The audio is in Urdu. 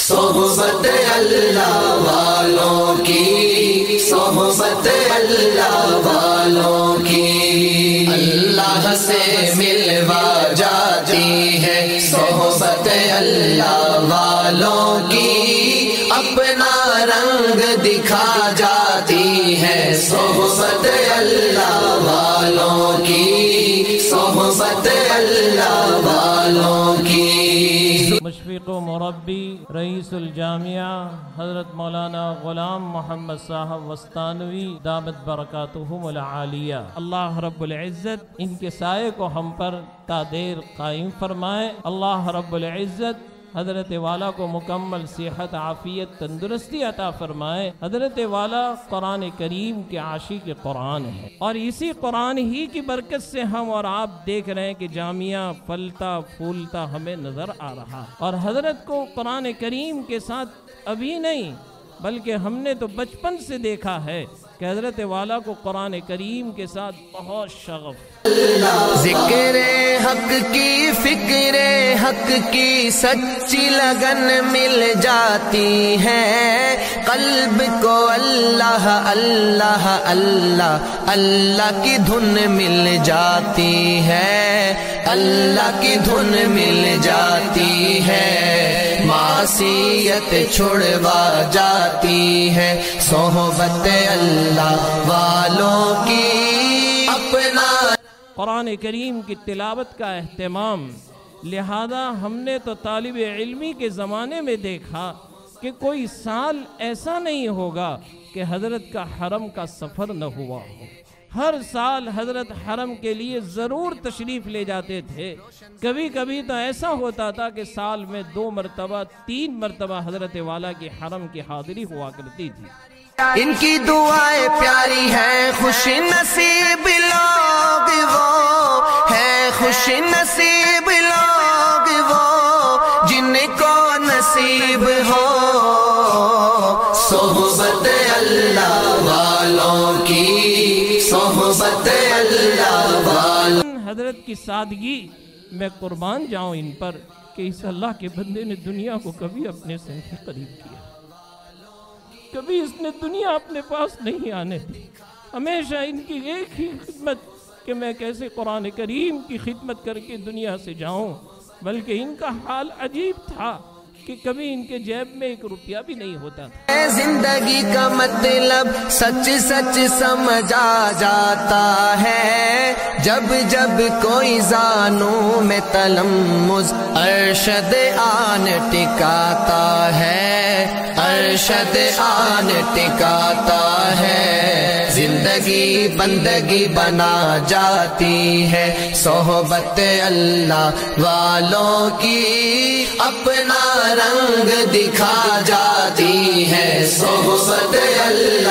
صحبت اللہ والوں کی، صحبت اللہ والوں کی اللہ سے ملوا جاتی ہے، صحبت اللہ والوں کی اپنا رنگ دکھا جاتی ہے، صحبت اللہ والوں کی، صحبت اللہ والوں کی۔ مشفق و مربی رئیس الجامعہ حضرت مولانا غلام محمد صاحب وستانوی دامت برکاتہم العالیہ، اللہ رب العزت ان کے سائے کو ہم پر تا دیر قائم فرمائے۔ اللہ رب العزت حضرت والا کو مکمل صحت عافیت تندرستی عطا فرمائے۔ حضرت والا قرآن کریم کے عاشق قرآن ہے، اور اسی قرآن ہی کی برکت سے ہم اور آپ دیکھ رہے ہیں کہ جامعہ پھلتا پھولتا ہمیں نظر آ رہا، اور حضرت کو قرآن کریم کے ساتھ ابھی نہیں بلکہ ہم نے تو بچپن سے دیکھا ہے کہ حضرت والا کو قرآن کریم کے ساتھ بہت شغف۔ ذکر حق کی، فکر حق کی سچی لگن مل جاتی ہے، قلب کو اللہ اللہ اللہ اللہ کی دھن مل جاتی ہے، اللہ کی دھن مل جاتی ہے، معصیت چھڑوا جاتی ہے، صحبت اللہ والوں کی اپنا۔ قرآن کریم کی تلاوت کا اہتمام، لہذا ہم نے تو طالب علمی کے زمانے میں دیکھا کہ کوئی سال ایسا نہیں ہوگا کہ حضرت کا حرم کا سفر نہ ہوا ہو۔ ہر سال حضرت حرم کے لیے ضرور تشریف لے جاتے تھے، کبھی کبھی تو ایسا ہوتا تھا کہ سال میں 2 مرتبہ 3 مرتبہ حضرت والا کی حرم کی حاضری ہوا کرتی تھی۔ ان کی دعائیں پیاری ہیں، خوش نصیب لوگ وہ ہے، خوش نصیب لوگ وہ جن کو نصیب ہو صحبت اللہ والوں کی، صحبت اللہ والوں۔ حضرت کی سادگی میں قربان جاؤں ان پر کہ اس اللہ کے بندے نے دنیا کو کبھی اپنے سے قریب کیا، کبھی اس نے دنیا اپنے پاس نہیں آنے دی۔ ہمیشہ ان کی ایک ہی خدمت کہ میں کیسے قرآن کریم کی خدمت کر کے دنیا سے جاؤں، بلکہ ان کا حال عجیب تھا کہ کبھی ان کے جیب میں 1 روپیہ بھی نہیں ہوتا تھا۔ زندگی کا مطلب سچ سچ سمجھا جاتا ہے، جب جب کوئی زانوں میں تلمذ ارشد آن ٹکاتا ہے، ارشد آن ٹکاتا ہے، زندگی بندگی بنا جاتی ہے، صحبت اللہ والوں کی اپنا رنگ دکھا جاتی ہے، صحبت اللہ